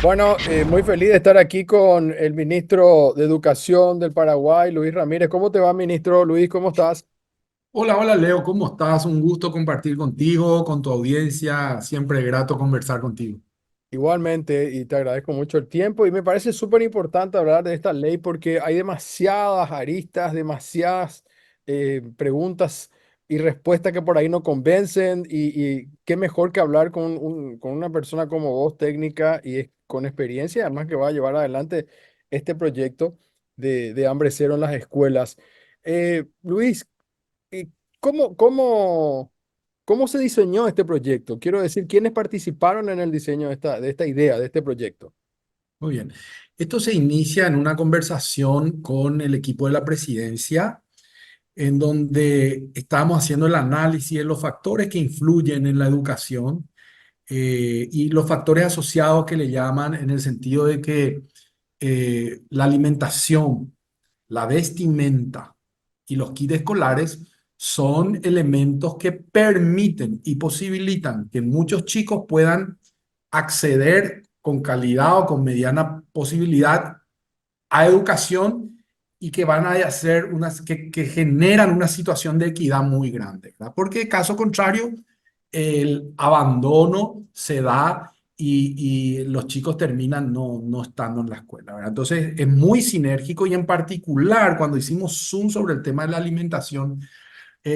Bueno, muy feliz de estar aquí con el ministro de Educación del Paraguay, Luis Ramírez. ¿Cómo te va, ministro? Luis, ¿cómo estás? Hola, hola Leo, ¿cómo estás? Un gusto compartir contigo, con tu audiencia. Siempre grato conversar contigo. Igualmente, y te agradezco mucho el tiempo. Y me parece súper importante hablar de esta ley porque hay demasiadas aristas, demasiadas preguntas y respuestas que por ahí no convencen. Y qué mejor que hablar con, con una persona como vos, técnica y con experiencia, además que va a llevar adelante este proyecto de hambre cero en las escuelas. Luis, ¿y cómo se diseñó este proyecto? Quiero decir, ¿quiénes participaron en el diseño de esta idea, de este proyecto? Muy bien. Esto se inicia en una conversación con el equipo de la presidencia, en donde estamos haciendo el análisis de los factores que influyen en la educación y los factores asociados que le llaman en el sentido de que la alimentación, la vestimenta y los kits escolares son elementos que permiten y posibilitan que muchos chicos puedan acceder con calidad o con mediana posibilidad a educación y que van a hacer que generan una situación de equidad muy grande, ¿verdad? Porque caso contrario, el abandono se da y los chicos terminan no estando en la escuela, ¿verdad? Entonces es muy sinérgico y en particular cuando hicimos Zoom sobre el tema de la alimentación,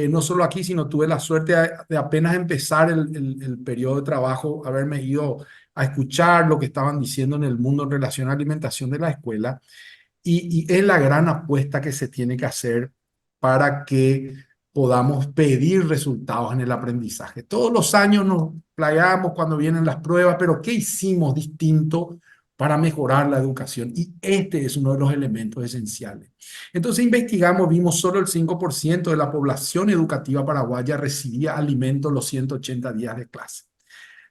no solo aquí, sino tuve la suerte de apenas empezar el periodo de trabajo, haberme ido a escuchar lo que estaban diciendo en el mundo en relación a la alimentación de la escuela y es la gran apuesta que se tiene que hacer para que podamos pedir resultados en el aprendizaje. Todos los años nos playamos cuando vienen las pruebas, pero ¿qué hicimos distinto para mejorar la educación? Y este es uno de los elementos esenciales. Entonces investigamos, vimos solo el 5% de la población educativa paraguaya recibía alimentos los 180 días de clase.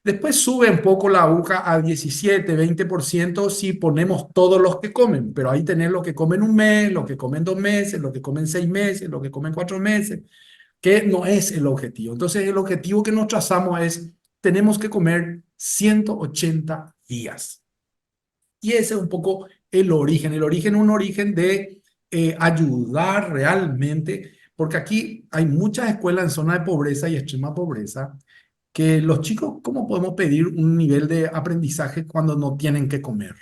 Después sube un poco la aguja a 17, 20% si ponemos todos los que comen, pero ahí tenés los que comen un mes, los que comen 2 meses, los que comen 6 meses, los que comen 4 meses, que no es el objetivo. Entonces el objetivo que nos trazamos es, tenemos que comer 180 días. Y ese es un poco el origen. El origen es un origen de ayudar realmente, porque aquí hay muchas escuelas en zona de pobreza y extrema pobreza que los chicos, ¿cómo podemos pedir un nivel de aprendizaje cuando no tienen que comer?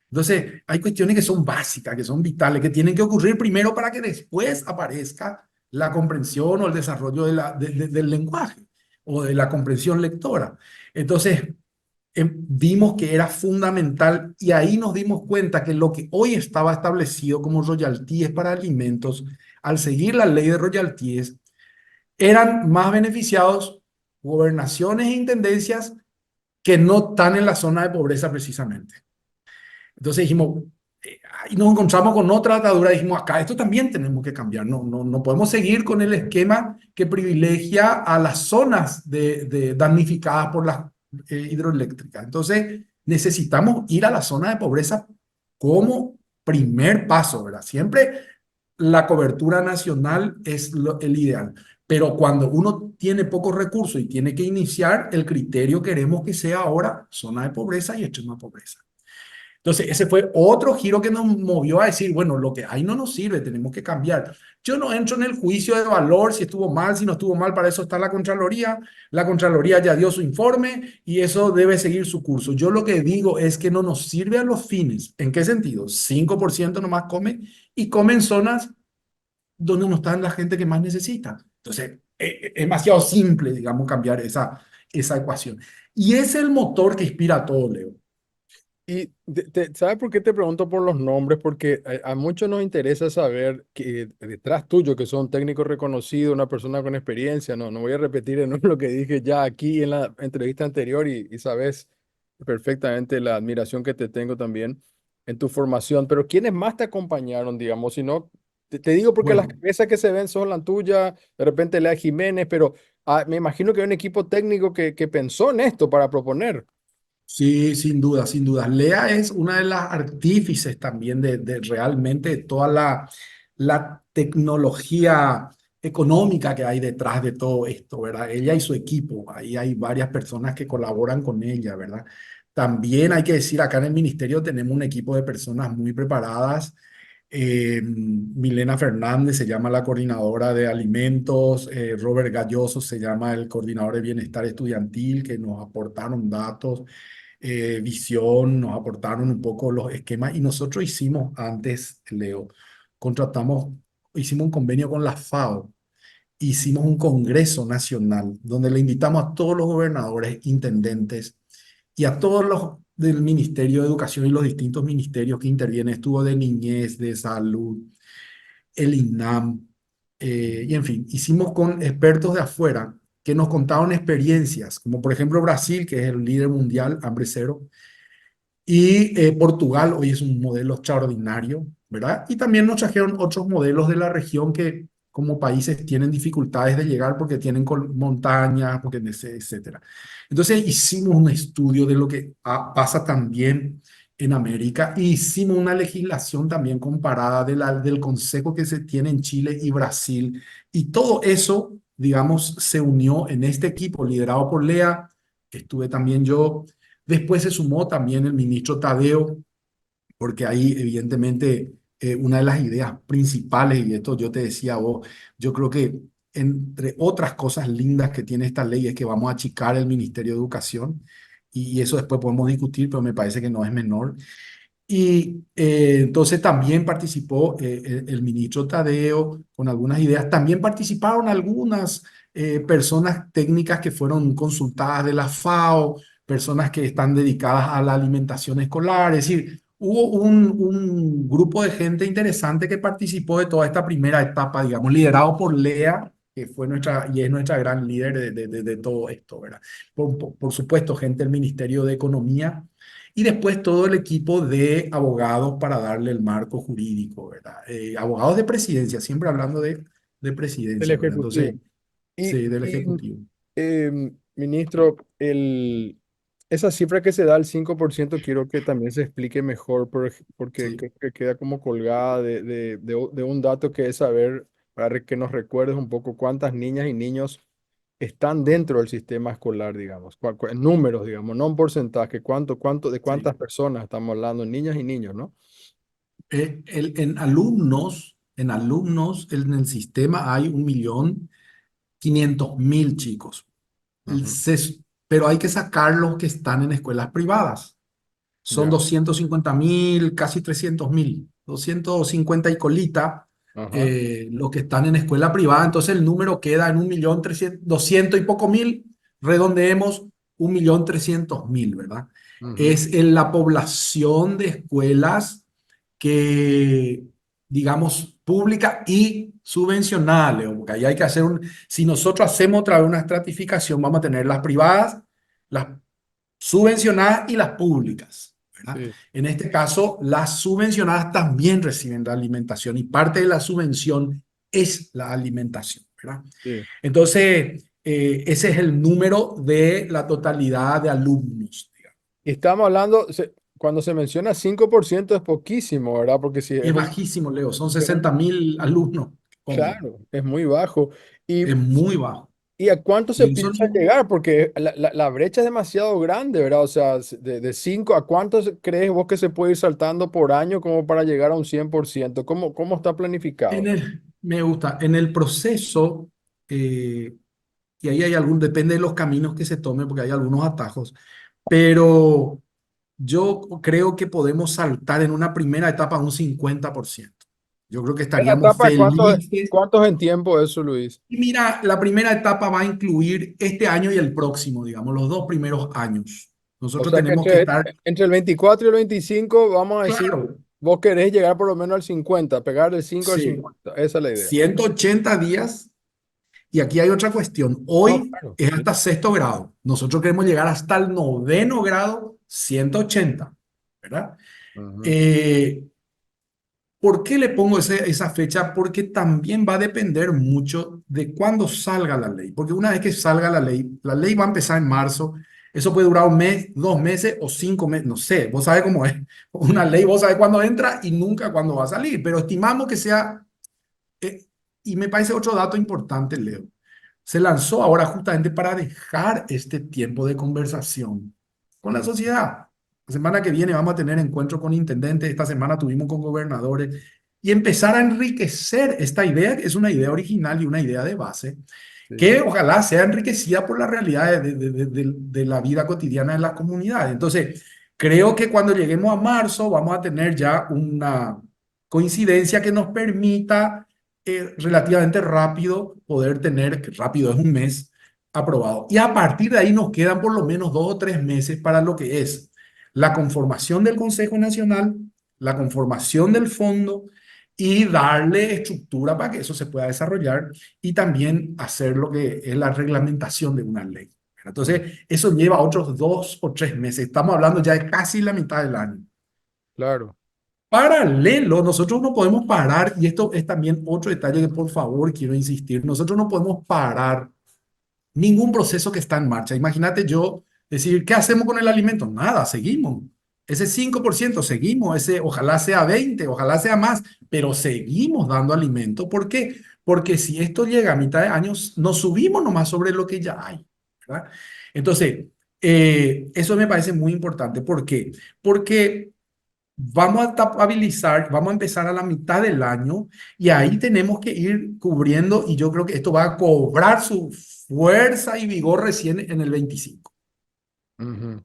Entonces, hay cuestiones que son básicas, que son vitales, que tienen que ocurrir primero para que después aparezca la comprensión o el desarrollo del lenguaje o de la comprensión lectora. Entonces, vimos que era fundamental y ahí nos dimos cuenta que lo que hoy estaba establecido como royalties para alimentos, al seguir la ley de royalties, eran más beneficiados gobernaciones e intendencias que no están en la zona de pobreza precisamente. Entonces dijimos, y nos encontramos con otra atadura, dijimos, acá esto también tenemos que cambiar, no podemos seguir con el esquema que privilegia a las zonas damnificadas por las hidroeléctricas. Entonces necesitamos ir a la zona de pobreza como primer paso, ¿verdad? Siempre la cobertura nacional es el ideal. Pero cuando uno tiene pocos recursos y tiene que iniciar, el criterio queremos que sea ahora zona de pobreza y extrema pobreza. Entonces, ese fue otro giro que nos movió a decir, bueno, lo que hay no nos sirve, tenemos que cambiar. Yo no entro en el juicio de valor si estuvo mal, si no estuvo mal, para eso está la Contraloría. La Contraloría ya dio su informe y eso debe seguir su curso. Yo lo que digo es que no nos sirve a los fines. ¿En qué sentido? 5% nomás come y come en zonas donde no está la gente que más necesita. Entonces, es demasiado simple, digamos, cambiar esa ecuación. Y es el motor que inspira a todo, Leo. Y ¿sabes por qué te pregunto por los nombres? Porque a muchos nos interesa saber que detrás tuyo, que son técnicos reconocidos, una persona con experiencia, no voy a repetir de nuevo lo que dije ya aquí en la entrevista anterior y sabes perfectamente la admiración que te tengo también en tu formación, pero ¿quiénes más te acompañaron, digamos? Si no, te digo porque las Bueno, cabezas que se ven son la tuya, de repente Lea Jiménez, pero me imagino que hay un equipo técnico que pensó en esto para proponer. sí, sin duda, sin duda. Lea es una de las artífices también de realmente toda la tecnología económica que hay detrás de todo esto, ¿verdad? Ella y su equipo, ahí hay varias personas que colaboran con ella, ¿verdad? También hay que decir, acá en el ministerio tenemos un equipo de personas muy preparadas. Milena Fernández se llama la coordinadora de alimentos, Robert Galloso se llama el coordinador de bienestar estudiantil, que nos aportaron datos, visión, nos aportaron un poco los esquemas y nosotros hicimos antes, Leo, contratamos, hicimos un convenio con la FAO, hicimos un congreso nacional donde le invitamos a todos los gobernadores, intendentes y a todos los del Ministerio de Educación y los distintos ministerios que intervienen, estuvo de niñez, de salud, el INAM, y en fin, hicimos con expertos de afuera que nos contaron experiencias, como por ejemplo Brasil, que es el líder mundial, hambre cero, y Portugal hoy es un modelo extraordinario, ¿verdad? Y también nos trajeron otros modelos de la región que como países tienen dificultades de llegar porque tienen montañas, porque etcétera. Entonces hicimos un estudio de lo que pasa también en América y hicimos una legislación también comparada del consejo que se tiene en Chile y Brasil. Y todo eso, digamos, se unió en este equipo liderado por Lea. Estuve también yo. Después se sumó también el ministro Tadeo, porque ahí evidentemente una de las ideas principales, y esto yo te decía a vos, yo creo que entre otras cosas lindas que tiene esta ley es que vamos a achicar el Ministerio de Educación, y eso después podemos discutir, pero me parece que no es menor. Y entonces también participó el ministro Tadeo con algunas ideas. También participaron algunas personas técnicas que fueron consultadas de la FAO, personas que están dedicadas a la alimentación escolar. Es decir, hubo un grupo de gente interesante que participó de toda esta primera etapa, digamos, liderado por Lea, que fue nuestra y es nuestra gran líder de todo esto, ¿verdad? Por supuesto, gente del Ministerio de Economía y después todo el equipo de abogados para darle el marco jurídico, ¿verdad? Abogados de presidencia, siempre hablando de del presidencia, ¿verdad? Ejecutivo. Entonces, Y, sí, del y, Ejecutivo. ministro, esa cifra que se da, el 5% quiero que también se explique mejor, porque Sí. creo que queda como colgada de un dato que es saber, para que nos recuerdes un poco cuántas niñas y niños están dentro del sistema escolar, digamos, en números, digamos, no en porcentaje, de Sí. cuántas personas estamos hablando, niñas y niños, ¿no? En alumnos, en el sistema hay 1.500.000 chicos. El Ujú, ses- pero hay que sacar los que están en escuelas privadas. Son ya, 250.000, casi 300.000, 250 y colita, ajá, los que están en escuela privada. Entonces el número queda en 1.300.000, 200 y poco mil, redondeemos 1.300.000, ¿verdad? ujú, Es en la población de escuelas que, digamos, pública y subvencionada, Leo, porque ahí hay que hacer si nosotros hacemos otra vez una estratificación, vamos a tener las privadas, las subvencionadas y las públicas, ¿verdad? sí, En este caso, las subvencionadas también reciben la alimentación y parte de la subvención es la alimentación, ¿verdad? sí. Entonces, ese es el número de la totalidad de alumnos, digamos. Y estamos hablando, cuando se menciona 5% es poquísimo, ¿verdad? Porque si Es es bajísimo, Leo, son es un 60.000 alumnos, como claro, es muy bajo. ¿Y, es muy bajo. y a cuánto se Y eso piensa llegar? Porque la brecha es demasiado grande, ¿verdad? O sea, de 5 ¿a cuánto crees vos que se puede ir saltando por año como para llegar a un 100%? ¿Cómo está planificado? me gusta, en el proceso, eh, y ahí hay depende de los caminos que se tomen, porque hay algunos atajos, pero yo creo que podemos saltar en una primera etapa a un 50%. Yo creo que ¿En la estaríamos etapa de felices. cuántos en tiempo eso, Luis? Y mira, la primera etapa va a incluir este año y el próximo, digamos, los dos primeros años. O Nosotros sea que tenemos que estar, entre el 24 y el 25 vamos a decir, claro, vos querés llegar por lo menos al 50, pegar del 5 al sí, 50. Esa es la idea. 180 días. Y aquí hay otra cuestión. No, Hoy claro, es sí. hasta sexto grado. Nosotros queremos llegar hasta el noveno grado, 180, ¿verdad? Ujú. Eh, ¿Por qué le pongo esa fecha? Porque también va a depender mucho de cuándo salga la ley. Porque una vez que salga la ley va a empezar en marzo. Eso puede durar un mes, 2 meses o 5 meses, no sé, vos sabés cómo es. Una ley, vos sabés cuándo entra y nunca cuándo va a salir, pero estimamos que sea, eh, y me parece otro dato importante, Leo. Se lanzó ahora justamente para dejar este tiempo de conversación con la sociedad. La semana que viene vamos a tener encuentros con intendentes, esta semana tuvimos con gobernadores, y empezar a enriquecer esta idea, que es una idea original y una idea de base, Sí, que ojalá sea enriquecida por las realidades de la vida cotidiana de las comunidades. Entonces, creo que cuando lleguemos a marzo vamos a tener ya una coincidencia que nos permita relativamente rápido poder tener, que rápido es un mes, aprobado. Y a partir de ahí nos quedan por lo menos 2 o 3 meses para lo que es la conformación del Consejo Nacional, la conformación del fondo y darle estructura para que eso se pueda desarrollar y también hacer lo que es la reglamentación de una ley. Entonces, eso lleva otros 2 o 3 meses. Estamos hablando ya de casi la mitad del año. claro. Paralelo, nosotros no podemos parar, y esto es también otro detalle que por favor quiero insistir, nosotros no podemos parar ningún proceso que está en marcha. Imagínate yo decir, ¿qué hacemos con el alimento? Nada, seguimos. Ese 5% seguimos, ese ojalá sea 20, ojalá sea más, pero seguimos dando alimento. ¿Por qué? Porque si esto llega a mitad de años, nos subimos nomás sobre lo que ya hay, ¿verdad? Entonces, eso me parece muy importante. ¿Por qué? Porque vamos a estabilizar, vamos a empezar a la mitad del año y ahí tenemos que ir cubriendo y yo creo que esto va a cobrar su fuerza y vigor recién en el 25. Ujú.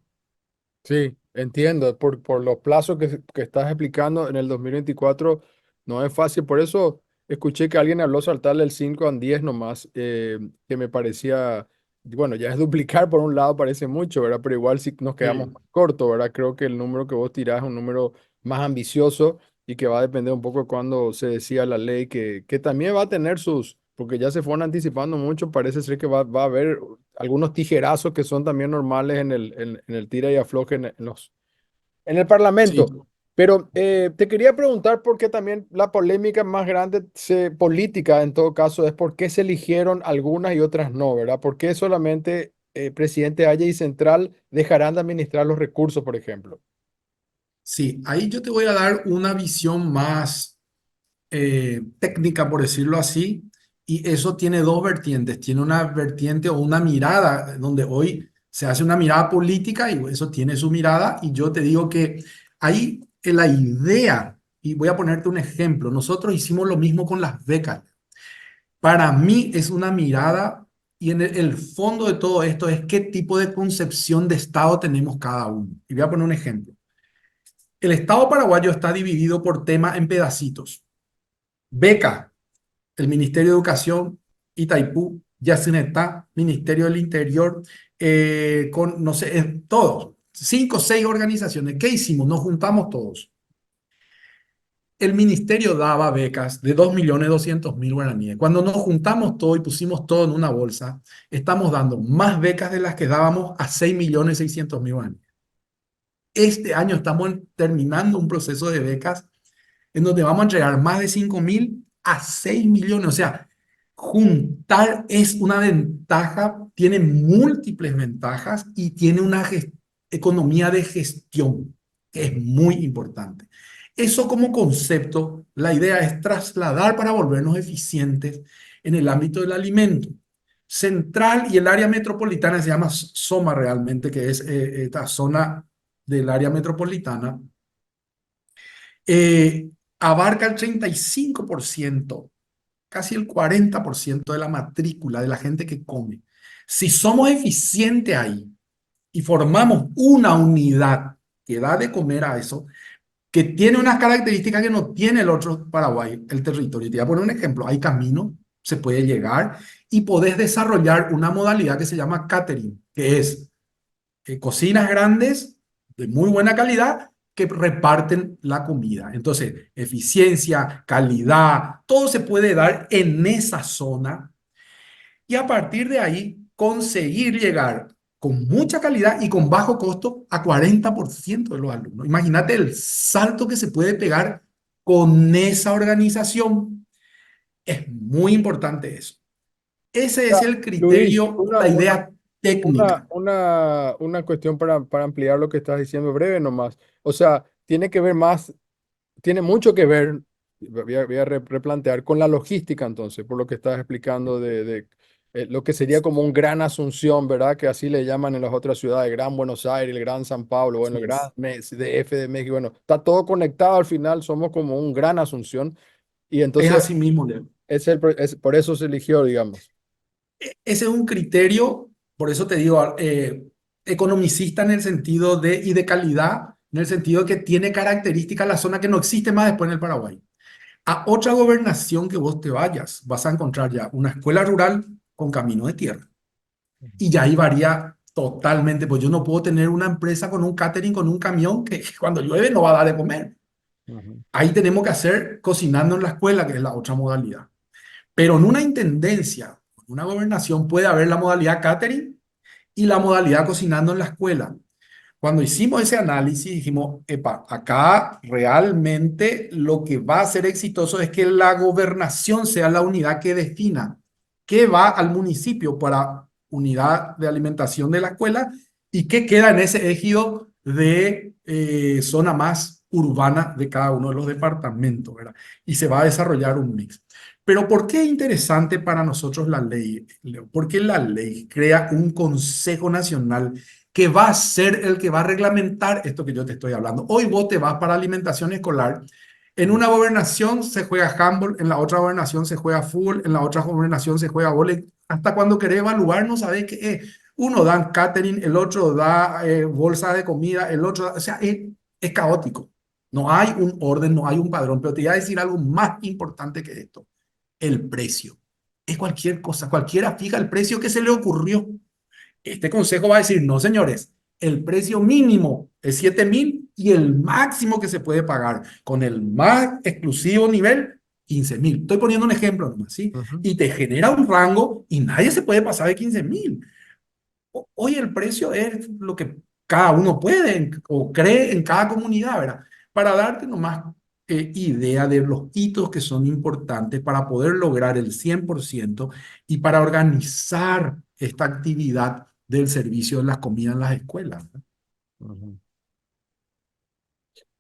Sí, entiendo, por los plazos que estás explicando en el 2024 no es fácil, por eso escuché que alguien habló saltarle el 5 al 10 nomás, que me parecía, bueno, ya es duplicar por un lado, parece mucho, ¿verdad? Pero igual si nos quedamos Sí, cortos, ¿verdad? Creo que el número que vos tirás es un número más ambicioso y que va a depender un poco de cuándo se decida la ley, que también va a tener sus, porque ya se fueron anticipando mucho, parece ser que va a haber algunos tijerazos que son también normales en el tira y afloje en el sí, Parlamento. Pero te quería preguntar por qué también la polémica más grande política en todo caso es por qué se eligieron algunas y otras no, ¿verdad? ¿Por qué solamente presidente Haya y Central dejarán de administrar los recursos, por ejemplo? sí. Ahí yo te voy a dar una visión más técnica, por decirlo así, y eso tiene dos vertientes. Tiene una vertiente o una mirada donde hoy se hace una mirada política y eso tiene su mirada, y yo te digo que ahí la idea, y voy a ponerte un ejemplo, nosotros hicimos lo mismo con las becas. Para mí es una mirada y en el fondo de todo esto es qué tipo de concepción de Estado tenemos cada uno. Y voy a poner un ejemplo. El Estado paraguayo está dividido por tema en pedacitos. Beca, el Ministerio de Educación, Itaipú, Yacinetá, Ministerio del Interior, con, no sé, todos, 5 o 6 organizaciones. ¿Qué hicimos? Nos juntamos todos. El ministerio daba becas de 2.200.000 guaraníes. Cuando nos juntamos todo y pusimos todo en una bolsa, estamos dando más becas de las que dábamos a 6.600.000 guaraníes. Este año estamos terminando un proceso de becas en donde vamos a entregar más de 5.000 a 6 millones. O sea, juntar es una ventaja, tiene múltiples ventajas y tiene una economía de gestión que es muy importante. Eso como concepto, la idea es trasladar para volvernos eficientes en el ámbito del alimento. Central y el área metropolitana se llama SOMA realmente, que es esta zona del área metropolitana, eh, abarca el 35%, casi el 40% de la matrícula de la gente que come. Si somos eficientes ahí y formamos una unidad que da de comer a eso, que tiene unas características que no tiene el otro Paraguay, el territorio. Te voy a poner un ejemplo. Hay caminos, se puede llegar y podés desarrollar una modalidad que se llama catering, que es cocinas grandes de muy buena calidad que reparten la comida. Entonces, eficiencia, calidad, todo se puede dar en esa zona y a partir de ahí conseguir llegar con mucha calidad y con bajo costo a 40% de los alumnos. Imagínate el salto que se puede pegar con esa organización. Es muy importante eso. Ese es Ah, el Luis, criterio, la idea técnica. una cuestión para ampliar lo que estás diciendo breve nomás. O sea, tiene que ver más, tiene mucho que ver, voy a replantear con la logística entonces, por lo que estás explicando Lo que sería como un Gran Asunción, ¿verdad? Que así le llaman en las otras ciudades, Gran Buenos Aires, el Gran San Pablo, bueno, el Así Gran es. DF de México, bueno, está todo conectado al final, somos como un Gran Asunción y Es entonces así mismo, Leo. por eso se eligió, digamos. Ese es un criterio, por eso te digo, economicista en el sentido y de calidad, en el sentido de que tiene características la zona que no existe más después en el Paraguay. A otra gobernación que vos te vayas, vas a encontrar ya una escuela rural con camino de tierra. Y ya ahí varía totalmente, pues yo no puedo tener una empresa con un catering, con un camión que cuando llueve no va a dar de comer. Ujú, Ahí tenemos que hacer cocinando en la escuela, que es la otra modalidad. Pero en una intendencia, una gobernación puede haber la modalidad catering y la modalidad cocinando en la escuela. Cuando hicimos ese análisis, dijimos, epa, acá realmente lo que va a ser exitoso es que la gobernación sea la unidad que defina qué va al municipio para unidad de alimentación de la escuela y qué queda en ese ejido de zona más urbana de cada uno de los departamentos, ¿verdad? Y se va a desarrollar un mix. Pero ¿por qué es interesante para nosotros la ley, Leo? Porque la ley crea un Consejo Nacional que va a ser el que va a reglamentar esto que yo te estoy hablando. Hoy vos te vas para alimentación escolar. En ujú, una gobernación se juega handball, en la otra gobernación se juega fútbol, en la otra gobernación se juega vóley. Hasta cuando querés evaluar no sabés qué es. Uno da catering, el otro da bolsa de comida, el otro, o sea, es caótico. No hay un orden, no hay un padrón, pero te voy a decir algo más importante que esto, el precio. Es cualquier cosa, cualquiera fija el precio que se le ocurrió. Este consejo va a decir, no, señores, el precio mínimo es 7.000 y el máximo que se puede pagar con el más exclusivo nivel, 15.000. Estoy poniendo un ejemplo nomás, ¿sí? ujú. Y te genera un rango y nadie se puede pasar de 15.000. Hoy el precio es lo que cada uno puede o cree en cada comunidad, ¿verdad? Para darte nomás idea de los hitos que son importantes para poder lograr el 100% y para organizar esta actividad del servicio de las comidas en las escuelas, ¿no? Ujú.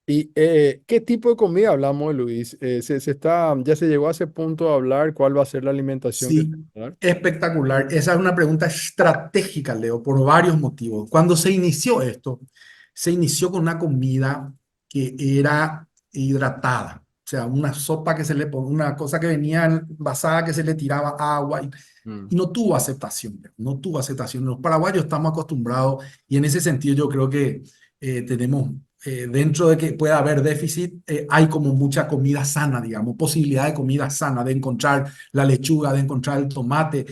¿Y qué tipo de comida hablamos, Luis? Ya se llegó a ese punto de hablar cuál va a ser la alimentación que se Sí, va a dar? espectacular. Esa es una pregunta estratégica, Leo, por varios motivos. Cuando se inició esto, se inició con una comida que era hidratada. O sea, una sopa que se le ponía, una cosa que venía envasada que se le tiraba agua Mm. y no tuvo aceptación, Leo, no tuvo aceptación. Los paraguayos estamos acostumbrados y en ese sentido yo creo que tenemos, dentro de que pueda haber déficit, hay como mucha comida sana, digamos, posibilidad de comida sana, de encontrar la lechuga, de encontrar el tomate.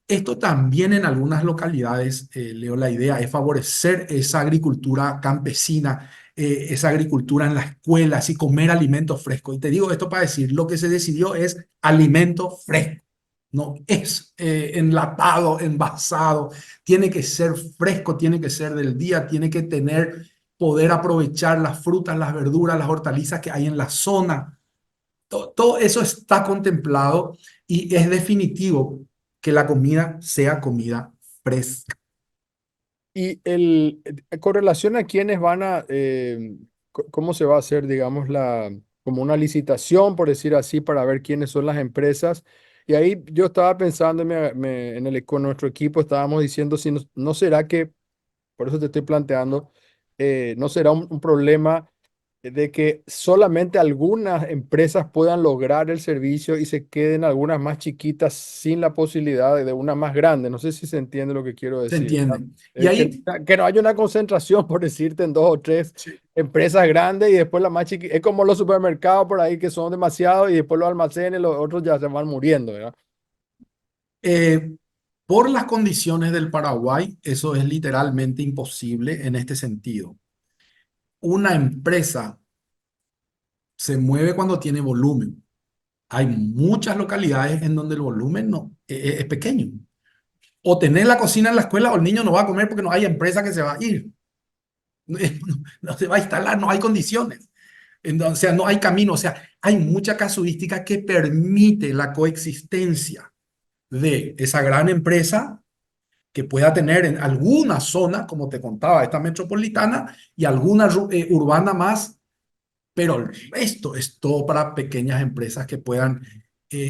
Esto también en algunas localidades, Leo, la idea es favorecer esa agricultura campesina, esa agricultura en la escuela, así comer alimentos frescos. Y te digo esto para decir, lo que se decidió es alimento fresco, no es enlatado, envasado, tiene que ser fresco, tiene que ser del día, tiene que poder aprovechar las frutas, las verduras, las hortalizas que hay en la zona. Todo eso está contemplado y es definitivo que la comida sea comida fresca. Y con relación a quiénes van a, cómo se va a hacer, digamos, como una licitación, por decir así, para ver quiénes son las empresas. Y ahí yo estaba pensando, con nuestro equipo estábamos diciendo si no será que, por eso te estoy planteando, no será un problema de que solamente algunas empresas puedan lograr el servicio y se queden algunas más chiquitas sin la posibilidad de una más grande. No sé si se entiende lo que quiero ¿Se decir. entiende? Y ahí, Que no haya una concentración, por decirte, en dos o tres sí, empresas grandes y después la más chiquita. Es como los supermercados por ahí que son demasiados y después los almacenes, los otros ya se van muriendo, ¿verdad? eh, por las condiciones del Paraguay, eso es literalmente imposible en este sentido. Una empresa se mueve cuando tiene volumen. Hay muchas localidades en donde el volumen no, es pequeño. O tener la cocina en la escuela o el niño no va a comer porque no hay empresa que se va a ir. No, no se va a instalar, no hay condiciones. Entonces, o sea, no hay camino. O sea, hay mucha casuística que permite la coexistencia de esa gran empresa que pueda tener en alguna zona, como te contaba, esta metropolitana y alguna urbana más, pero el resto es todo para pequeñas empresas que puedan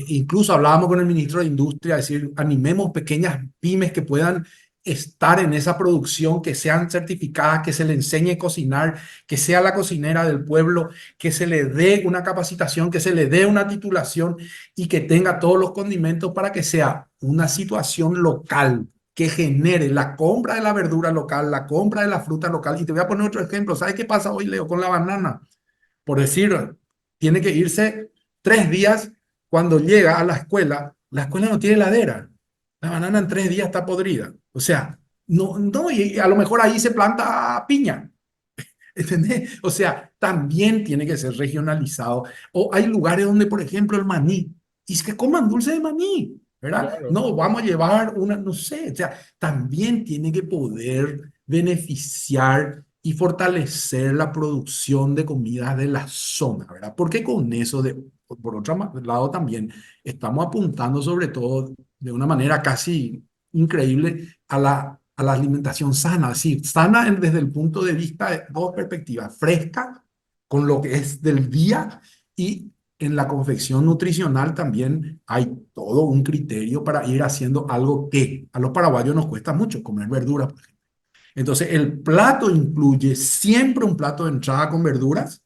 Incluso hablábamos con el ministro de Industria, decir, animemos pequeñas pymes que puedan estar en esa producción, que sean certificadas, que se le enseñe a cocinar, que sea la cocinera del pueblo, que se le dé una capacitación, que se le dé una titulación y que tenga todos los condimentos para que sea una situación local que genere la compra de la verdura local, la compra de la fruta local. Y te voy a poner otro ejemplo. ¿Sabes qué pasa hoy, Leo, con la banana? Por decir, tiene que irse 3 días. Cuando llega a la escuela no tiene heladera. La banana en 3 días está podrida. O sea, no, no, y a lo mejor ahí se planta piña. ¿Entendés? O sea, también tiene que ser regionalizado. O hay lugares donde, por ejemplo, el maní, y es que coman dulce de maní, ¿verdad? Claro. No, vamos a llevar una, no sé, o sea, también tiene que poder beneficiar y fortalecer la producción de comidas de la zona, ¿verdad? Porque con eso, por otro lado, también estamos apuntando sobre todo de una manera casi increíble a la alimentación sana, es decir, sana desde el punto de vista de dos perspectivas, fresca con lo que es del día y en la confección nutricional también hay todo un criterio para ir haciendo algo que a los paraguayos nos cuesta mucho, comer verduras, por ejemplo. Entonces, el plato incluye siempre un plato de entrada con verduras,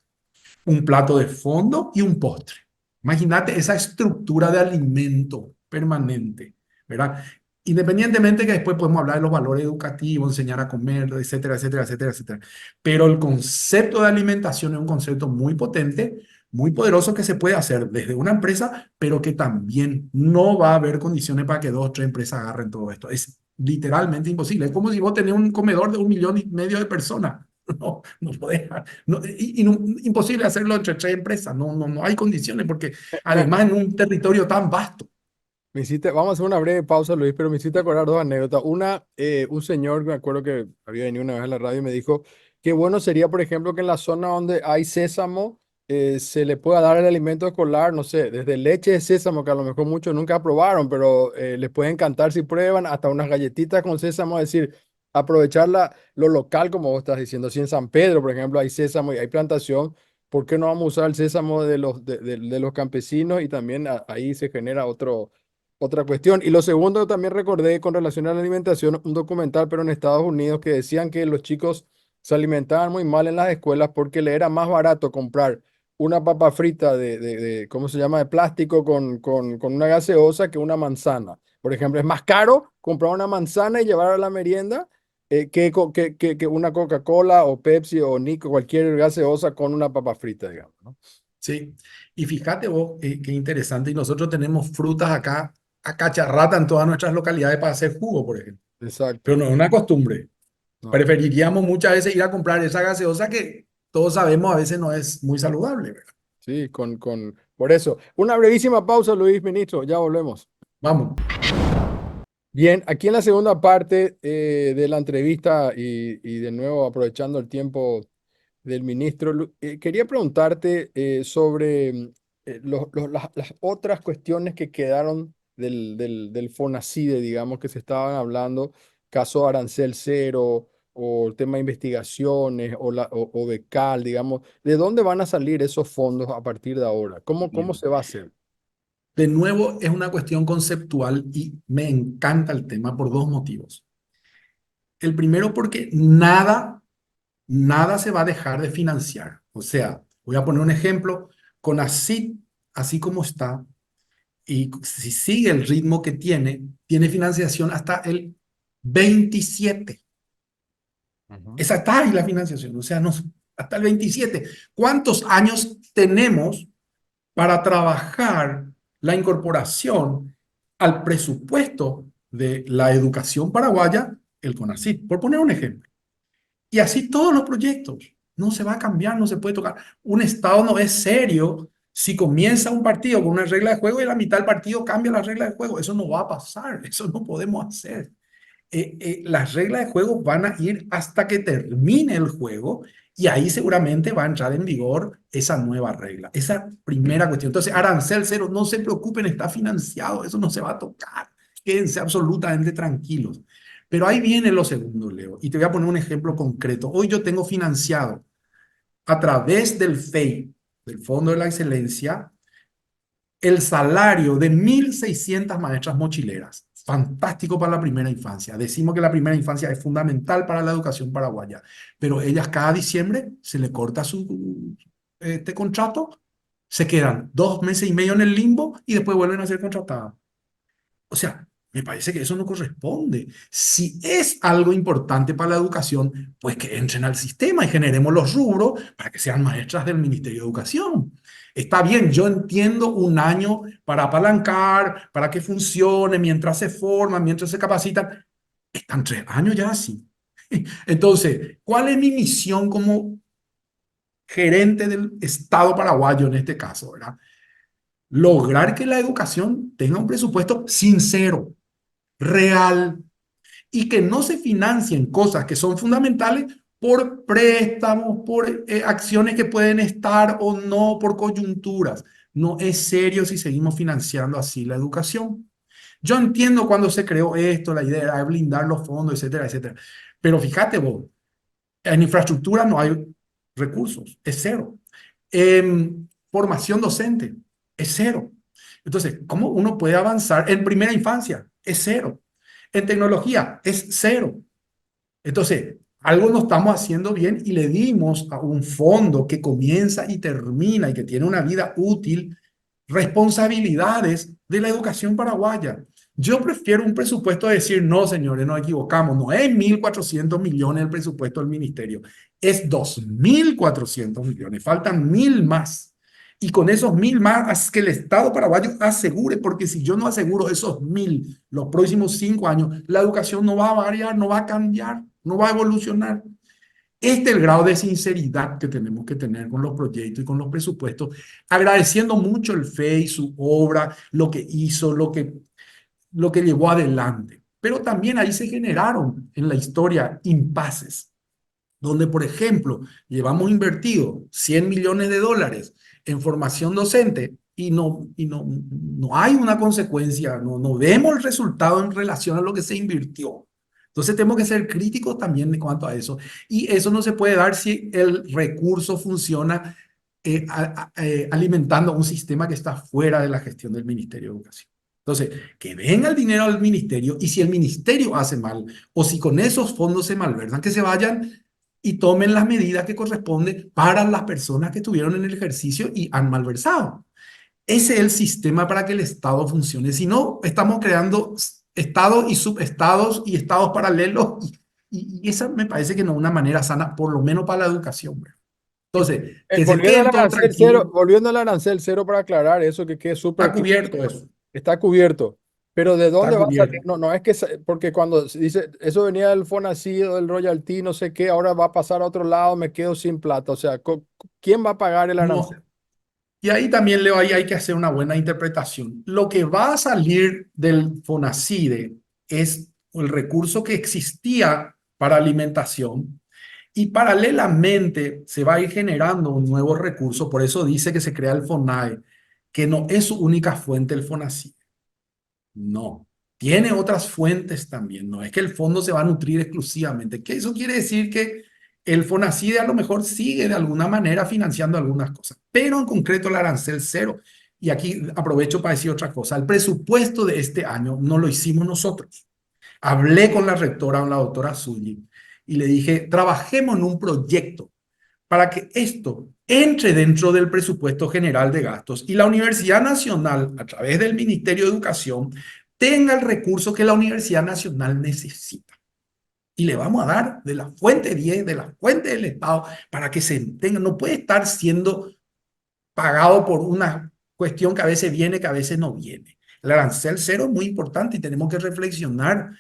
un plato de fondo y un postre. Imagínate esa estructura de alimento permanente, ¿verdad? Independientemente que después podemos hablar de los valores educativos, enseñar a comer, etcétera, etcétera, etcétera, etcétera. Pero el concepto de alimentación es un concepto muy potente, muy poderoso que se puede hacer desde una empresa, pero que también no va a haber condiciones para que 2 o 3 empresas agarren todo esto. Es literalmente imposible. Es como si vos tenés un comedor de 1,5 millones de personas. No, no podés, no, imposible hacerlo entre 3 empresas, no, no, no hay condiciones porque además en un territorio tan vasto. Vamos a hacer una breve pausa, Luis, pero me hiciste acordar dos anécdotas. Una, un señor, me acuerdo que había venido una vez a la radio y me dijo que bueno sería, por ejemplo, que en la zona donde hay sésamo se le pueda dar el alimento escolar, no sé, desde leche de sésamo, que a lo mejor muchos nunca probaron, pero les puede encantar si prueban, hasta unas galletitas con sésamo, es decir, aprovechar lo local, como vos estás diciendo. Si en San Pedro, por ejemplo, hay sésamo y hay plantación, ¿por qué no vamos a usar el sésamo de los campesinos? Y también ahí se genera otra cuestión. Y lo segundo, también recordé con relación a la alimentación, un documental, pero en Estados Unidos, que decían que los chicos se alimentaban muy mal en las escuelas porque le era más barato comprar una papa frita ¿cómo se llama?, de plástico con una gaseosa que una manzana. Por ejemplo, es más caro comprar una manzana y llevar a la merienda que una Coca-Cola o Pepsi o Nico, cualquier gaseosa con una papa frita, digamos, ¿no? Sí, y fíjate vos, qué interesante, y nosotros tenemos frutas acá a cacharrata en todas nuestras localidades para hacer jugo, por ejemplo, pero Exacto. no es una costumbre. No. Preferiríamos muchas veces ir a comprar esa gaseosa que todos sabemos a veces no es muy saludable, ¿verdad? Sí, por eso. Una brevísima pausa, Luis Ministro, ya volvemos. Vamos. Bien, aquí en la segunda parte de la entrevista y de nuevo aprovechando el tiempo del ministro, quería preguntarte sobre las otras cuestiones que quedaron del FONACIDE, digamos, que se estaban hablando, caso Arancel Cero o el tema de investigaciones o Becal, digamos. ¿De dónde van a salir esos fondos a partir de ahora? ¿Cómo Bien. se va a hacer? De nuevo, es una cuestión conceptual y me encanta el tema por 2 motivos. El primero porque nada se va a dejar de financiar. O sea, voy a poner un ejemplo, con así como está, y si sigue el ritmo que tiene financiación hasta el 27. Ujú. Esa está ahí la financiación, o sea, no, hasta el 27. ¿Cuántos años tenemos para trabajar la incorporación al presupuesto de la educación paraguaya, el CONACYT, por poner un ejemplo? Y así todos los proyectos. No se va a cambiar, no se puede tocar. Un Estado no es serio si comienza un partido con una regla de juego y a la mitad del partido cambia la regla de juego. Eso no va a pasar, eso no podemos hacer. Las reglas de juego van a ir hasta que termine el juego y ahí seguramente va a entrar en vigor esa nueva regla. Esa primera cuestión. Entonces, arancel cero, no se preocupen, está financiado, eso no se va a tocar. Quédense absolutamente tranquilos. Pero ahí viene lo segundo, Leo, y te voy a poner un ejemplo concreto. Hoy yo tengo financiado a través del FEI, del Fondo de la Excelencia, el salario de 1.600 maestras mochileras. Fantástico para la primera infancia. Decimos que la primera infancia es fundamental para la educación paraguaya, pero ellas cada diciembre se le corta este contrato, se quedan 2 meses y medio en el limbo y después vuelven a ser contratadas. O sea, me parece que eso no corresponde. Si es algo importante para la educación, pues que entren al sistema y generemos los rubros para que sean maestras del Ministerio de Educación. Está bien, yo entiendo un año para apalancar, para que funcione, mientras se forman, mientras se capacitan. Están 3 años ya así. Entonces, ¿cuál es mi misión como gerente del Estado paraguayo en este caso, ¿verdad? Lograr que la educación tenga un presupuesto sincero, real, y que no se financien cosas que son fundamentales por préstamos, por acciones que pueden estar o no, por coyunturas. No es serio si seguimos financiando así la educación. Yo entiendo cuando se creó esto, la idea era blindar los fondos, etcétera, etcétera. Pero fíjate vos, en infraestructura no hay recursos, es cero. En formación docente, es cero. Entonces, ¿cómo uno puede avanzar en primera infancia? Es cero. En tecnología, es cero. Entonces, algo no estamos haciendo bien y le dimos a un fondo que comienza y termina y que tiene una vida útil responsabilidades de la educación paraguaya. Yo prefiero un presupuesto de decir, no, señores, nos equivocamos, no es 1.400 millones el presupuesto del ministerio, es 2.400 millones, faltan 1.000 más. Y con esos 1.000 más, haz que el Estado paraguayo asegure, porque si yo no aseguro esos 1.000 los próximos 5 años, la educación no va a variar, no va a cambiar, no va a evolucionar. Este es el grado de sinceridad que tenemos que tener con los proyectos y con los presupuestos, agradeciendo mucho el FEI, su obra, lo que hizo, lo que llevó adelante. Pero también ahí se generaron en la historia impases, donde, por ejemplo, llevamos invertido 100 millones de dólares en formación docente y no hay una consecuencia, no vemos el resultado en relación a lo que se invirtió. Entonces tenemos que ser críticos también en cuanto a eso. Y eso no se puede dar si el recurso funciona alimentando un sistema que está fuera de la gestión del Ministerio de Educación. Entonces, que venga el dinero al ministerio y si el ministerio hace mal o si con esos fondos se malversan, que se vayan y tomen las medidas que corresponden para las personas que estuvieron en el ejercicio y han malversado. Ese es el sistema para que el Estado funcione. Si no, estamos creando estados y subestados y estados paralelos y esa me parece que no es una manera sana, por lo menos para la educación. Entonces, que se Volviendo al queden todos arancel cero, tranquilos, volviendo al arancel cero para aclarar eso que quede súper está claro, cubierto eso, está cubierto. Pero ¿de está dónde va a salir? cubierto. No, no es que, porque cuando se dice, eso venía del Fonacid, del royalty, no sé qué, ahora va a pasar a otro lado, me quedo sin plata. O sea, ¿quién va a pagar el arancel? No, y ahí también, Leo, ahí hay que hacer una buena interpretación. Lo que va a salir del FONACIDE es el recurso que existía para alimentación y paralelamente se va a ir generando un nuevo recurso. Por eso dice que se crea el FONAE, que no es su única fuente el FONACIDE. No, tiene otras fuentes también. No es que el fondo se va a nutrir exclusivamente. Que eso quiere decir que el FONACIDE a lo mejor sigue de alguna manera financiando algunas cosas, pero en concreto el arancel cero. Y aquí aprovecho para decir otra cosa. El presupuesto de este año no lo hicimos nosotros. Hablé con la rectora, la doctora Zulli, y le dije, trabajemos en un proyecto para que esto entre dentro del presupuesto general de gastos y la Universidad Nacional, a través del Ministerio de Educación, tenga el recurso que la Universidad Nacional necesita. Y le vamos a dar de la fuente 10, de la fuente del Estado, para que se tenga, no puede estar siendo pagado por una cuestión que a veces viene, que a veces no viene. El arancel cero es muy importante y tenemos que reflexionar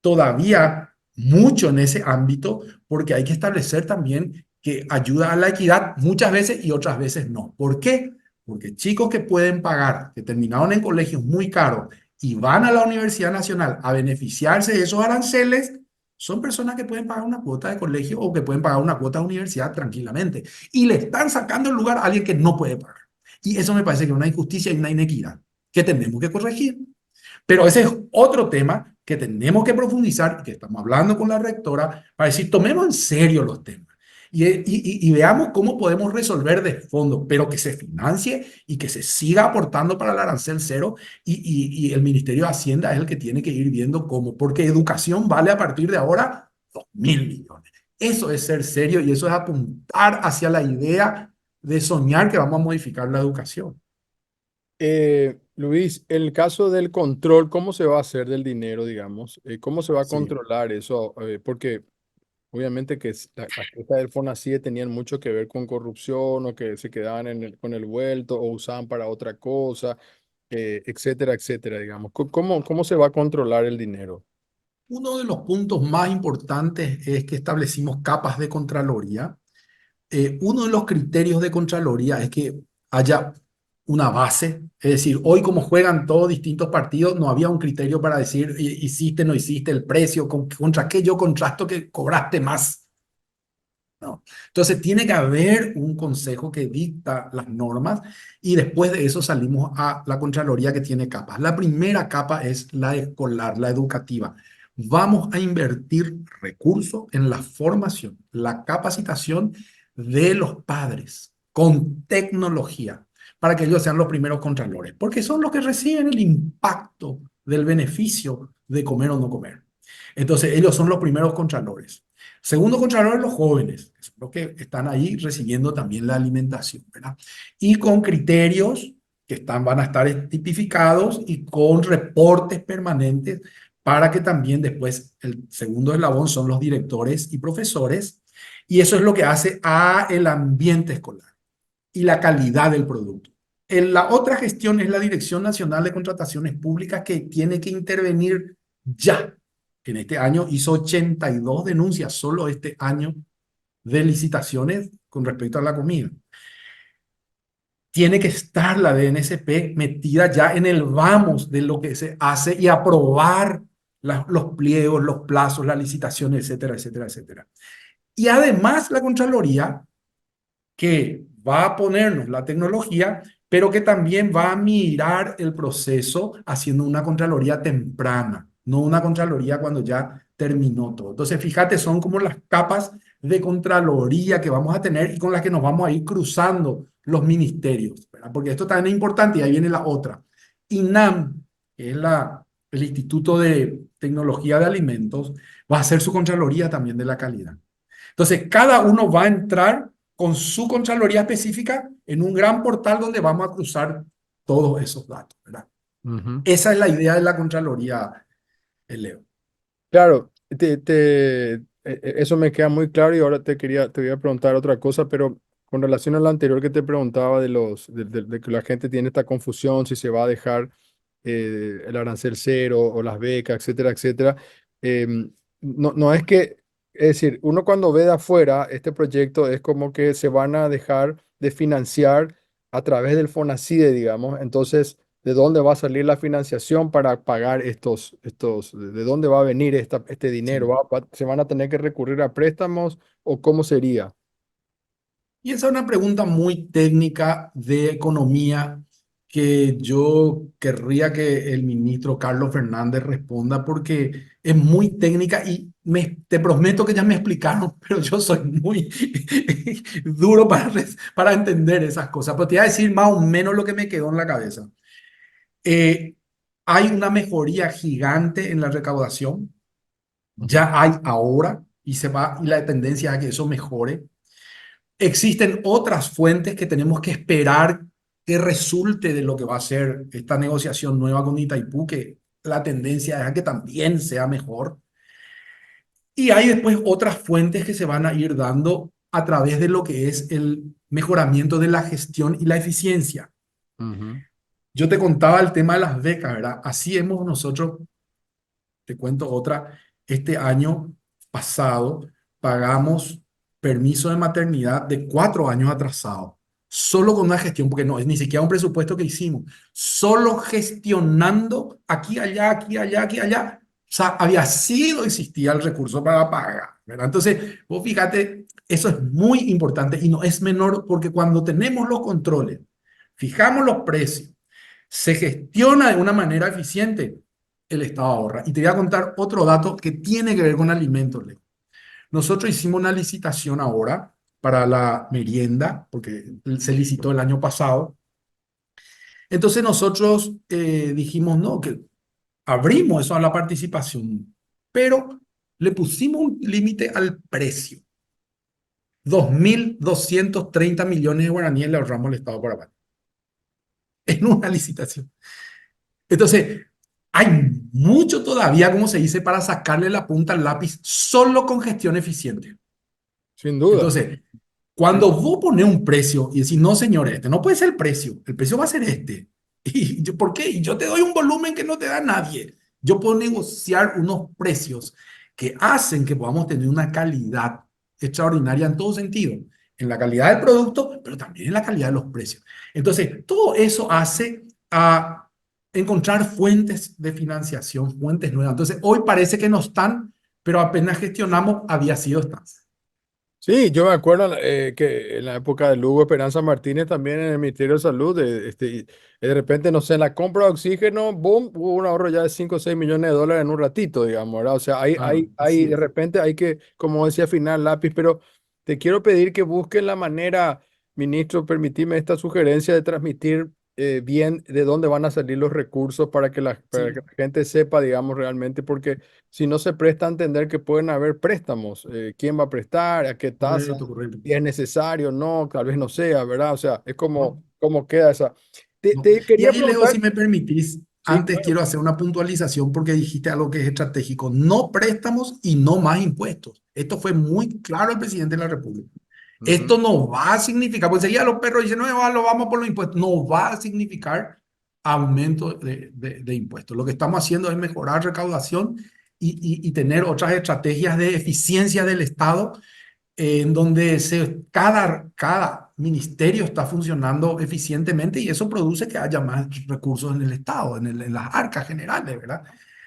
todavía mucho en ese ámbito porque hay que establecer también que ayuda a la equidad muchas veces y otras veces no. ¿Por qué? Porque chicos que pueden pagar, que terminaron en colegios muy caros y van a la Universidad Nacional a beneficiarse de esos aranceles, son personas que pueden pagar una cuota de colegio o que pueden pagar una cuota de universidad tranquilamente. Y le están sacando el lugar a alguien que no puede pagar. Y eso me parece que es una injusticia y una inequidad que tenemos que corregir. Pero ese es otro tema que tenemos que profundizar y que estamos hablando con la rectora para decir, tomemos en serio los temas. y veamos cómo podemos resolver de fondo, pero que se financie y que se siga aportando para el arancel cero y el Ministerio de Hacienda es el que tiene que ir viendo cómo, porque educación vale a partir de ahora 2.000 millones. Eso es ser serio y eso es apuntar hacia la idea de soñar que vamos a modificar la educación. Luis, el caso del control, ¿cómo se va a hacer del dinero, digamos? ¿Cómo se va a Sí. controlar eso? Porque obviamente que las cosas del FONACIE tenían mucho que ver con corrupción o que se quedaban con el vuelto o usaban para otra cosa, etcétera, etcétera, digamos. ¿Cómo se va a controlar el dinero? Uno de los puntos más importantes es que establecimos capas de Contraloría. Uno de los criterios de Contraloría es que haya una base, es decir, hoy como juegan todos distintos partidos, no había un criterio para decir hiciste, no hiciste el precio, contra qué yo contrasto que cobraste más. No. Entonces tiene que haber un consejo que dicta las normas y después de eso salimos a la Contraloría que tiene capas. La primera capa es la escolar, la educativa. Vamos a invertir recursos en la formación, la capacitación de los padres con tecnología para que ellos sean los primeros contralores, porque son los que reciben el impacto del beneficio de comer o no comer. Entonces ellos son los primeros contralores. Segundo contralor, los jóvenes, que son los que están ahí recibiendo también la alimentación, ¿verdad? Y con criterios que van a estar tipificados y con reportes permanentes para que también después el segundo eslabón son los directores y profesores. Y eso es lo que hace a el ambiente escolar y la calidad del producto. En la otra gestión es la Dirección Nacional de Contrataciones Públicas que tiene que intervenir ya. En este año hizo 82 denuncias solo este año de licitaciones con respecto a la comida. Tiene que estar la DNSP metida ya en el vamos de lo que se hace y aprobar los pliegos, los plazos, las licitaciones, etcétera, etcétera, etcétera. Y además la Contraloría que va a ponernos la tecnología, pero que también va a mirar el proceso haciendo una Contraloría temprana, no una Contraloría cuando ya terminó todo. Entonces, fíjate, son como las capas de Contraloría que vamos a tener y con las que nos vamos a ir cruzando los ministerios, ¿verdad? Porque esto también es importante y ahí viene la otra. INAM, que es el Instituto de Tecnología de Alimentos, va a hacer su Contraloría también de la calidad. Entonces, cada uno va a entrar con su Contraloría específica en un gran portal donde vamos a cruzar todos esos datos, ¿verdad? Ujú. Esa es la idea de la Contraloría, Leo. Claro, eso me queda muy claro y ahora te voy a preguntar otra cosa, pero con relación a lo anterior que te preguntaba de que la gente tiene esta confusión, si se va a dejar el arancel cero o las becas, etcétera, etcétera. No es que, es decir, uno cuando ve de afuera este proyecto es como que se van a dejar de financiar a través del FONACIDE, digamos. Entonces, ¿de dónde va a salir la financiación para pagar de dónde va a venir este dinero? Sí. ¿Se van a tener que recurrir a préstamos o cómo sería? Y esa es una pregunta muy técnica de economía que yo querría que el ministro Carlos Fernández responda porque es muy técnica y te prometo que ya me explicaron, pero yo soy muy duro para entender esas cosas. Pero te voy a decir más o menos lo que me quedó en la cabeza. Eh, Hay una mejoría gigante en la recaudación, Ujú, ya hay ahora y la tendencia es a que eso mejore. Existen otras fuentes que tenemos que esperar que resulte de lo que va a ser esta negociación nueva con Itaipú, que la tendencia es a que también sea mejor. Y hay después otras fuentes que se van a ir dando a través de lo que es el mejoramiento de la gestión y la eficiencia. ujú, Yo te contaba el tema de las becas, ¿verdad? Así hemos nosotros, te cuento otra, este año pasado pagamos permiso de maternidad de 4 años atrasado, solo con una gestión, porque no es ni siquiera un presupuesto que hicimos, solo gestionando aquí, allá, aquí, allá, aquí, allá. O sea, había sido, existía el recurso para pagar, ¿verdad? Entonces, vos fíjate, eso es muy importante y no es menor porque cuando tenemos los controles, fijamos los precios, se gestiona de una manera eficiente, el Estado ahorra. Y te voy a contar otro dato que tiene que ver con alimentos, Leo. Nosotros hicimos una licitación ahora para la merienda, porque se licitó el año pasado. Entonces nosotros dijimos, no, que abrimos eso a la participación, pero le pusimos un límite al precio. 2.230 millones de guaraníes le ahorramos al Estado Paraguay en una licitación. Entonces, hay mucho todavía, como se dice, para sacarle la punta al lápiz solo con gestión eficiente. Sin duda. Entonces, cuando vos pones un precio y decís, no, señores, este no puede ser el precio va a ser este. ¿Y yo, por qué? Y yo te doy un volumen que no te da nadie. Yo puedo negociar unos precios que hacen que podamos tener una calidad extraordinaria en todo sentido, en la calidad del producto, pero también en la calidad de los precios. Entonces, todo eso hace a encontrar fuentes de financiación, fuentes nuevas. Entonces, hoy parece que no están, pero apenas gestionamos, había sido están. Sí, yo me acuerdo que en la época de Lugo Esperanza Martínez también en el Ministerio de Salud, y de repente, no sé, en la compra de oxígeno, boom, hubo un ahorro ya de 5 o 6 millones de dólares en un ratito, digamos, ¿verdad? O sea, Claro, así de es. repente hay que, como decía, afinar lápiz, pero te quiero pedir que busquen la manera, ministro, permitime esta sugerencia de transmitir bien de dónde van a salir los recursos para que Sí, la gente sepa, digamos, realmente, porque si no se presta a entender que pueden haber préstamos, quién va a prestar, a qué tasa, correcto, correcto. si es necesario, no, tal vez no sea, ¿verdad? O sea, es No, como queda esa. no. Te Y quería ahí, Leo, si preguntar, me permitís, sí, antes claro. quiero hacer una puntualización porque dijiste algo que es estratégico. No préstamos y no más impuestos. Esto fue muy claro el presidente de la República. Ujú, Esto no va a significar, pues seguía los perros dicen, no, lo vamos por los impuestos. No va a significar aumento de impuestos. Lo que estamos haciendo es mejorar recaudación y tener otras estrategias de eficiencia del Estado en donde cada ministerio está funcionando eficientemente y eso produce que haya más recursos en el Estado, en las arcas generales, ¿verdad?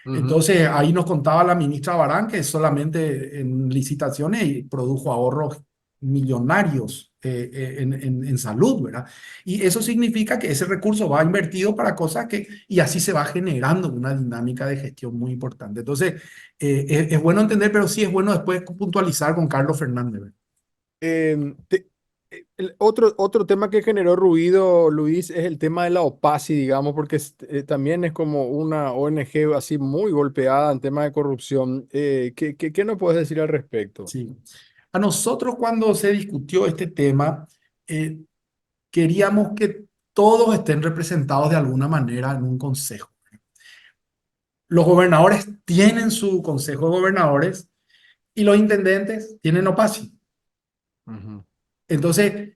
ujú. Entonces, ahí nos contaba la ministra Barán que solamente en licitaciones produjo ahorros millonarios en salud, ¿verdad? Y eso significa que ese recurso va invertido para cosas que, y así se va generando una dinámica de gestión muy importante. Entonces, es bueno entender, pero sí es bueno después puntualizar con Carlos Fernández, ¿verdad? Otro tema que generó ruido, Luis, es el tema de la OPACI, digamos, porque también es como una ONG así muy golpeada en tema de corrupción. ¿Qué nos puedes decir al respecto? Sí. A nosotros cuando se discutió este tema, eh, queríamos que todos estén representados de alguna manera en un consejo. Los gobernadores tienen su consejo de gobernadores y los intendentes tienen OPACI. Ujú. Entonces,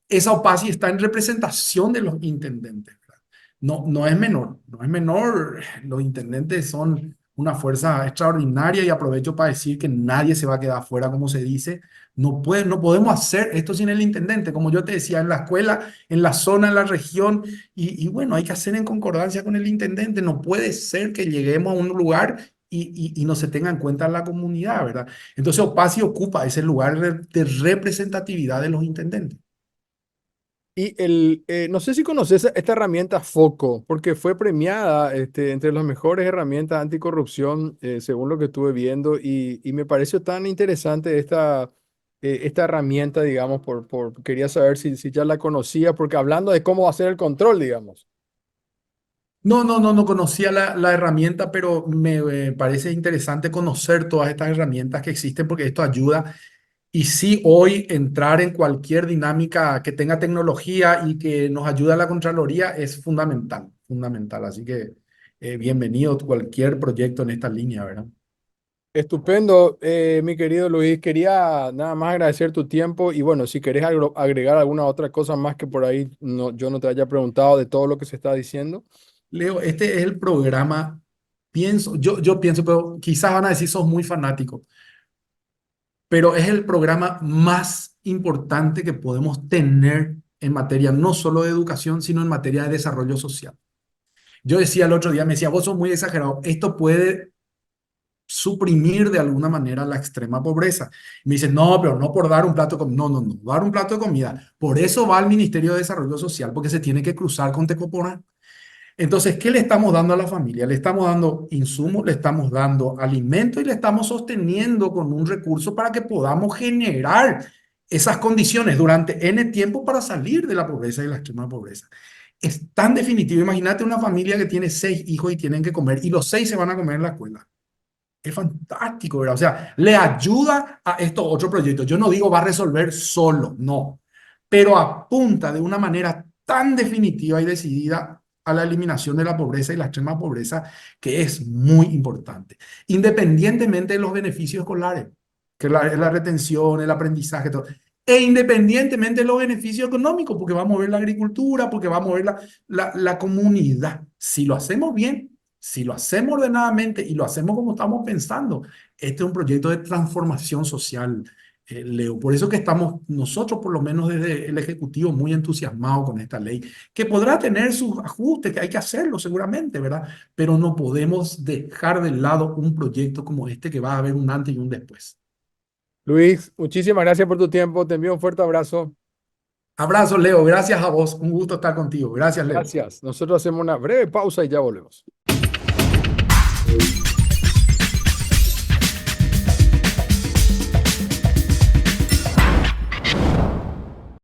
esa OPACI está en representación de los intendentes, ¿verdad? No, no es menor, no es menor. Los intendentes son una fuerza extraordinaria y aprovecho para decir que nadie se va a quedar afuera, como se dice. No podemos hacer esto sin el intendente, como yo te decía, en la escuela, en la zona, en la región, y bueno, hay que hacer en concordancia con el intendente. No puede ser que lleguemos a un lugar y no se tenga en cuenta la comunidad, ¿verdad? Entonces Opaci ocupa ese lugar de representatividad de los intendentes. No sé si conoces esta herramienta Foco, porque fue premiada entre las mejores herramientas anticorrupción, según lo que estuve viendo, y me pareció tan interesante esta herramienta, digamos, quería saber si ya la conocía, porque hablando de cómo hacer el control, digamos. No conocía la herramienta, pero me parece interesante conocer todas estas herramientas que existen porque esto ayuda. Y sí, hoy entrar en cualquier dinámica que tenga tecnología y que nos ayude a la Contraloría es fundamental, fundamental. Así que bienvenido cualquier proyecto en esta línea, ¿verdad? Estupendo, mi querido Luis. Quería nada más agradecer tu tiempo y bueno, si querés agregar alguna otra cosa más que por ahí yo no te haya preguntado de todo lo que se está diciendo. Leo, este es el programa, yo pienso, pero quizás van a decir sos muy fanático, pero es el programa más importante que podemos tener en materia no solo de educación, sino en materia de desarrollo social. Yo decía el otro día, me decía, vos sos muy exagerado, esto puede suprimir de alguna manera la extrema pobreza. Me dice, no, pero no por dar un plato de comida, no, dar un plato de comida. Por eso va al Ministerio de Desarrollo Social, porque se tiene que cruzar con Tecopona. Entonces, ¿qué le estamos dando a la familia? Le estamos dando insumos, le estamos dando alimento y le estamos sosteniendo con un recurso para que podamos generar esas condiciones durante N tiempo para salir de la pobreza y la extrema pobreza. Es tan definitivo. Imagínate una familia que tiene 6 hijos y tienen que comer y los 6 se van a comer en la escuela. Es fantástico, ¿verdad? O sea, le ayuda a estos otros proyectos. Yo no digo va a resolver solo, no, pero apunta de una manera tan definitiva y decidida a la eliminación de la pobreza y la extrema pobreza, que es muy importante, independientemente de los beneficios escolares, que la retención, el aprendizaje, todo, e independientemente de los beneficios económicos, porque va a mover la agricultura, porque va a mover la comunidad. Si lo hacemos bien, si lo hacemos ordenadamente y lo hacemos como estamos pensando, este es un proyecto de transformación social, Leo. Por eso que estamos nosotros, por lo menos desde el Ejecutivo, muy entusiasmados con esta ley, que podrá tener sus ajustes, que hay que hacerlo seguramente, ¿verdad? Pero no podemos dejar de lado un proyecto como este que va a haber un antes y un después. Luis, muchísimas gracias por tu tiempo. Te envío un fuerte abrazo. Abrazo, Leo. Gracias a vos. Un gusto estar contigo. Gracias, Leo. Gracias. Nosotros hacemos una breve pausa y ya volvemos.